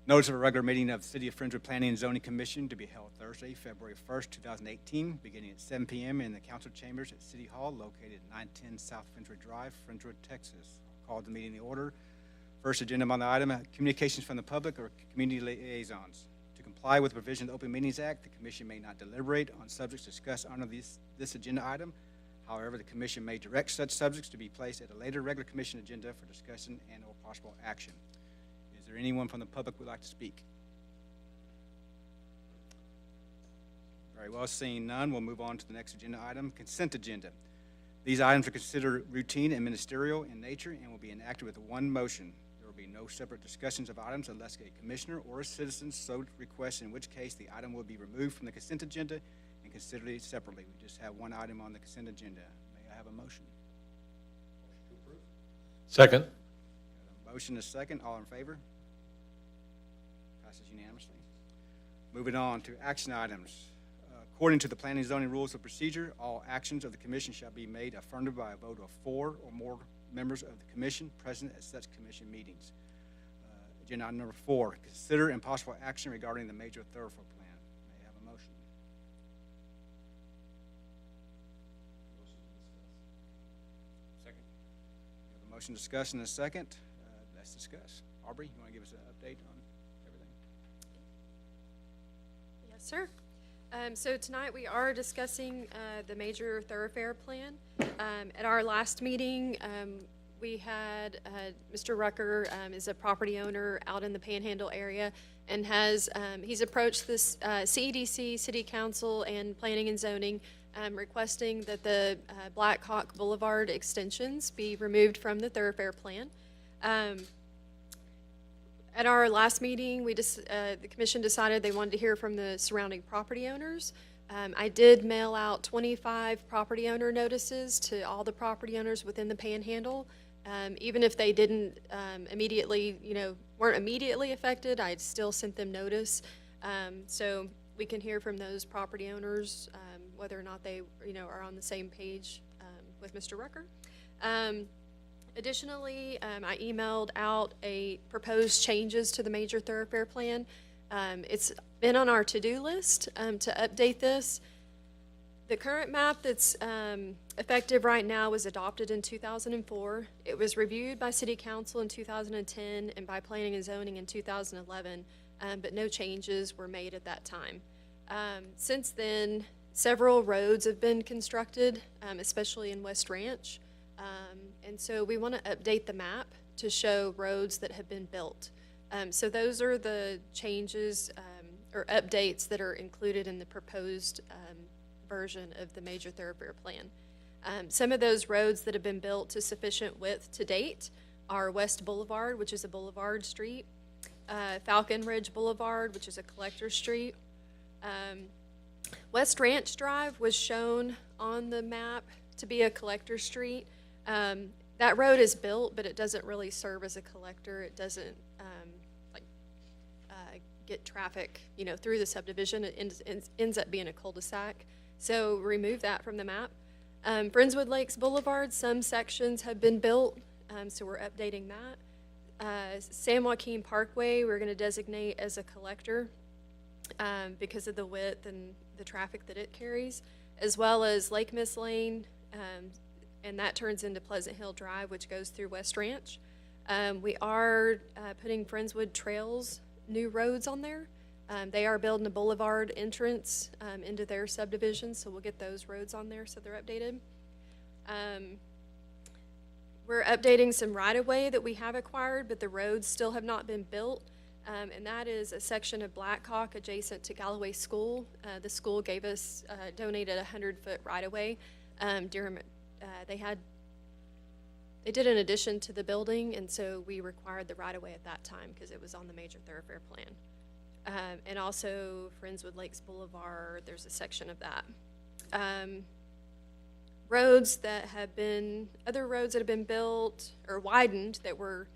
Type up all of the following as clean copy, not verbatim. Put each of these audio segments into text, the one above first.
Notice of a regular meeting of the City of Friendswood Planning and Zoning Commission to be held Thursday, February 1st, 2018, beginning at 7 p.m. in the council chambers at City Hall, located at 910 South Friendswood Drive, Friendswood, Texas. Call the meeting to order. First agenda on the item, communications from the public or community liaisons. To comply with the provision of the Open Meetings Act, the commission may not deliberate on subjects discussed under this agenda item. However, the commission may direct such subjects to be placed at a later regular commission agenda for discussion and or possible action. Is there anyone from the public who would like to speak? Very well, seeing none, we'll move on to the next agenda item, consent agenda. These items are considered routine and ministerial in nature and will be enacted with one motion. There will be no separate discussions of items unless a commissioner or a citizen so requests, in which case the item will be removed from the consent agenda and considered it separately. We just have one item on the consent agenda. May I have a motion? Motion to approve. Second. Got a motion and a second. All in favor? Passes unanimously. Moving on to action items. According to the Planning and Zoning Rules of Procedure, all actions of the Commission shall be made affirmative by a vote of 4 or more members of the Commission present at such Commission meetings. Agenda item number 4, consider and possible action regarding the major thoroughfare plan. May I have a motion? Second. We have a motion to discuss in a second. Let's discuss. Aubrey, you want to give us an update on everything? Yes, sir. So tonight we are discussing the major thoroughfare plan. At our last meeting, we had Mr. Rucker is a property owner out in the Panhandle area and has he's approached this CEDC, City Council, and Planning and Zoning requesting that the Black Hawk Boulevard extensions be removed from the thoroughfare plan. At our last meeting, the commission decided they wanted to hear from the surrounding property owners. I did mail out 25 property owner notices to all the property owners within the Panhandle. Even if they didn't immediately, weren't immediately affected, I still sent them notice. So we can hear from those property owners whether or not they, are on the same page with Mr. Rucker. Additionally, I emailed out a proposed changes to the major thoroughfare plan. It's been on our to-do list to update this. The current map that's effective right now was adopted in 2004. It was reviewed by City Council in 2010 and by Planning and Zoning in 2011, but no changes were made at that time. Since then, several roads have been constructed, especially in West Ranch. And so we want to update the map to show roads that have been built. So those are the changes or updates that are included in the proposed version of the major thoroughfare plan. Some of those roads that have been built to sufficient width to date are West Boulevard, which is a boulevard street, Falcon Ridge Boulevard, which is a collector street. West Ranch Drive was shown on the map to be a collector street. That road is built, but it doesn't really serve as a collector. It doesn't get traffic, through the subdivision. It ends up being a cul-de-sac. So remove that from the map. Friendswood Lakes Boulevard, some sections have been built, so we're updating that. San Joaquin Parkway, we're going to designate as a collector because of the width and the traffic that it carries, as well as Lake Miss Lane, and that turns into Pleasant Hill Drive, which goes through West Ranch. We are putting Friendswood Trails new roads on there. They are building a boulevard entrance into their subdivision, so we'll get those roads on there so they're updated. We're updating some right-of-way that we have acquired, but the roads still have not been built, and that is a section of Black Hawk adjacent to Galloway School. The school gave us, donated a 100-foot right-of-way. They did an addition to the building, and so we required the right-of-way at that time because it was on the major thoroughfare plan. And also Friendswood Lakes Boulevard, there's a section of that. Roads that have been, other roads that have been built or widened they were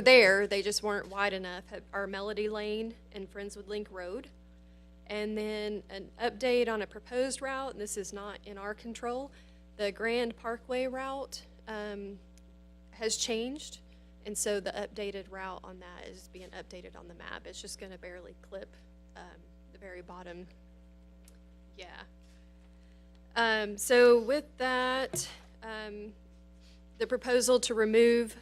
there, they just weren't wide enough, are Melody Lane and Friendswood Link Road. And then an update on a proposed route, and this is not in our control. The Grand Parkway route has changed, And so the updated route on that is being updated on the map. It's just gonna barely clip, the very bottom. Yeah. So with that, the proposal to remove,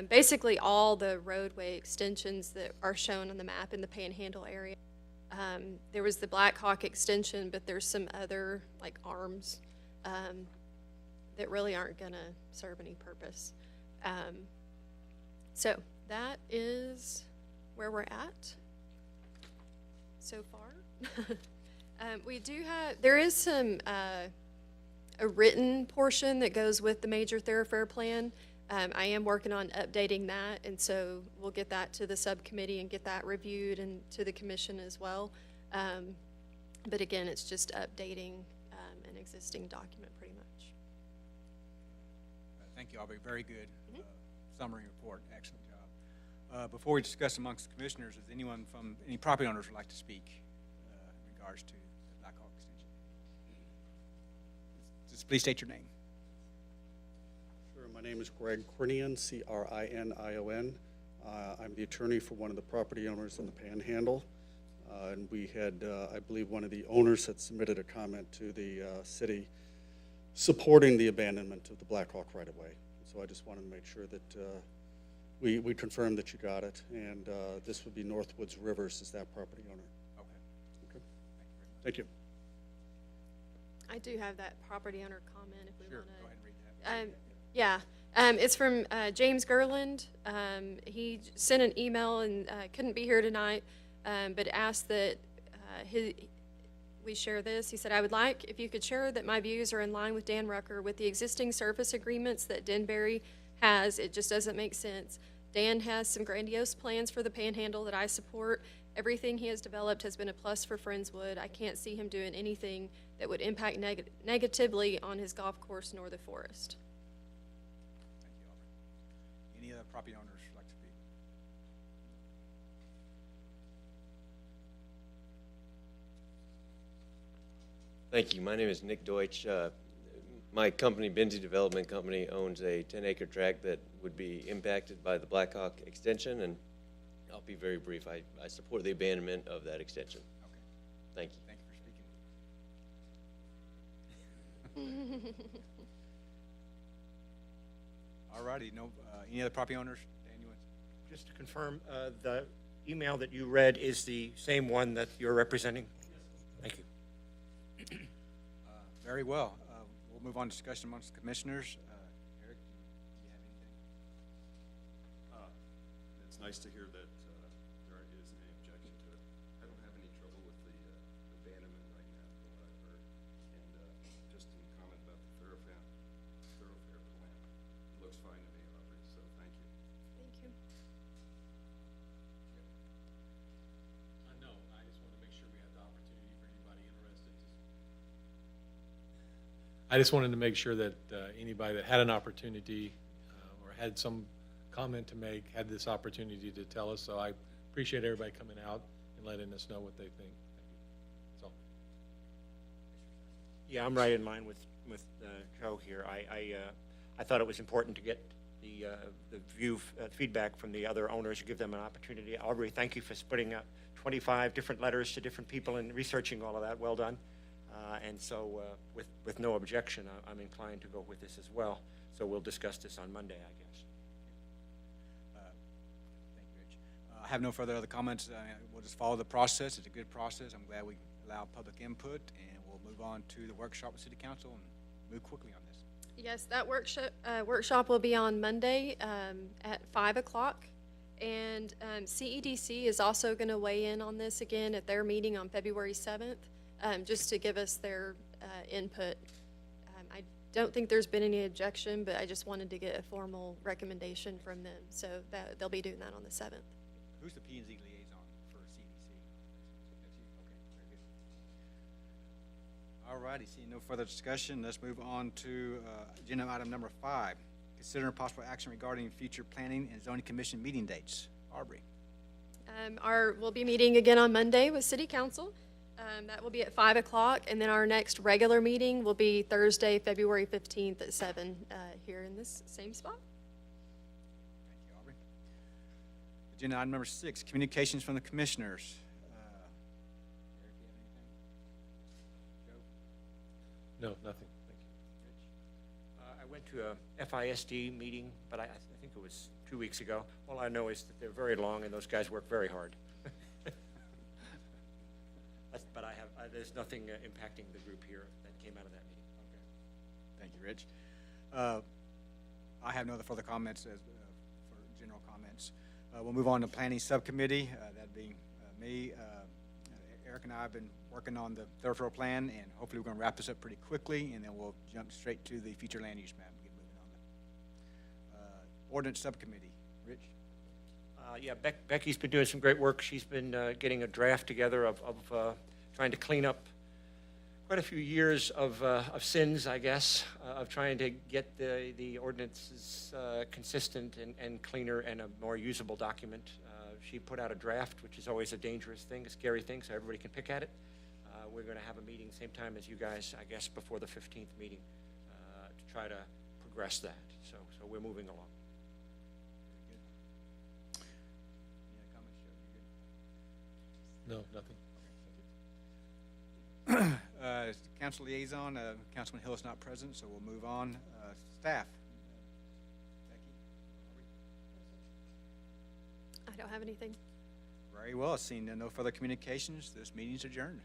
basically all the roadway extensions that are shown on the map in the Panhandle area. There was the Black Hawk extension, but there's some other, like, arms, that really aren't gonna serve any purpose. So that is where we're at so far. We do have, there is some, a written portion that goes with the major thoroughfare plan. I am working on updating that, and so we'll get that to the subcommittee and get that reviewed and to the commission as well. But again, it's just updating an existing document pretty much. Thank you, Aubrey. Very good summary report. Excellent job. Before we discuss amongst the commissioners, does anyone from any property owners would like to speak in regards to the Black Hawk extension? Just please state your name. Sure. My name is Greg Crinion, Crinion. I'm the attorney for one of the property owners in the Panhandle. And we had, I believe, one of the owners had submitted a comment to the city supporting the abandonment of the Black Hawk right-of-way. So I just wanted to make sure that we confirmed that you got it. And this would be Northwoods Rivers is that property owner. Okay. Okay. Thank you. I do have that property owner comment if we Sure. want to. Go ahead and read that. Yeah, it's from James Gerland. He sent an email and couldn't be here tonight, but asked that we share this. He said, I would like if you could share that my views are in line with Dan Rucker with the existing service agreements that Denbury has. It just doesn't make sense. Dan has some grandiose plans for the Panhandle that I support. Everything he has developed has been a plus for Friendswood. I can't see him doing anything that would impact negatively on his golf course nor the forest. Thank you, Aubrey. Any other property owners would like to speak? Thank you. My name is Nick Deutsch. My company, Benzie Development Company, owns a 10-acre tract that would be impacted by the Black Hawk extension, and I'll be very brief. I support the abandonment of that extension. Okay. Thank you. Thank you for speaking. All righty. No, any other property owners? Dan, you want to? Just to confirm, the email that you read is the same one that you're representing? Thank you. Very well. We'll move on to discussion amongst the commissioners. Eric, do you have anything? It's nice to hear that there isn't any objection to it. I don't have any trouble with the abandonment right now, from what I've heard. And just in comment about the thoroughfare plan, it looks fine to me, Aubrey, so thank you. Thank you. No, I just want to make sure we have the opportunity for anybody interested to. I just wanted to make sure that anybody that had an opportunity or had some comment to make had this opportunity to tell us. So I appreciate everybody coming out and letting us know what they think. That's all. Yeah, I'm right in line with Joe here. I thought it was important to get the feedback from the other owners, give them an opportunity. Aubrey, thank you for splitting up 25 different letters to different people and researching all of that. Well done. And so with no objection, I'm inclined to go with this as well. So we'll discuss this on Monday, I guess. Thank you, Rich. I have no further other comments. We'll just follow the process. It's a good process. I'm glad we allowed public input, and we'll move on to the workshop with City Council and move quickly on this. Yes, that workshop will be on Monday at 5 o'clock. And CEDC is also going to weigh in on this again at their meeting on February 7th, just to give us their input. I don't think there's been any objection, but I just wanted to get a formal recommendation from them. So that they'll be doing that on the 7th. Who's the P&Z liaison for CDC? That's you? Okay, very good. All righty, seeing no further discussion, let's move on to agenda item number 5. Consider possible action regarding future planning and zoning commission meeting dates. Aubrey. We'll be meeting again on Monday with City Council. That will be at 5 o'clock, and then our next regular meeting will be Thursday, February 15th at 7 here in this same spot. Thank you, Aubrey. Agenda item number 6, communications from the commissioners. Eric, you have anything? Joe? No, nothing. Thank you. I went to a FISD meeting, but I think it was 2 weeks ago. All I know is that they're very long and those guys work very hard. But there's nothing impacting the group here that came out of that meeting. Thank you, Rich. I have no further comments for general comments. We'll move on to planning subcommittee, that being me. Eric and I have been working on the thoroughfare plan, and hopefully we're going to wrap this up pretty quickly, and then we'll jump straight to the future land use map and get moving on that. Ordinance subcommittee, Rich? Yeah, Becky's been doing some great work. She's been getting a draft together of trying to clean up quite a few years of sins, I guess, of trying to get the ordinances consistent and cleaner and a more usable document. She put out a draft, which is always a dangerous thing, a scary thing, so everybody can pick at it. We're going to have a meeting same time as you guys, I guess, before the 15th meeting to try to progress that. So we're moving along. Any comments, Joe? You good? No, nothing. Council liaison, Councilman Hill is not present, so we'll move on. Staff. Becky? I don't have anything. Very well, seeing no further communications, this meeting is adjourned.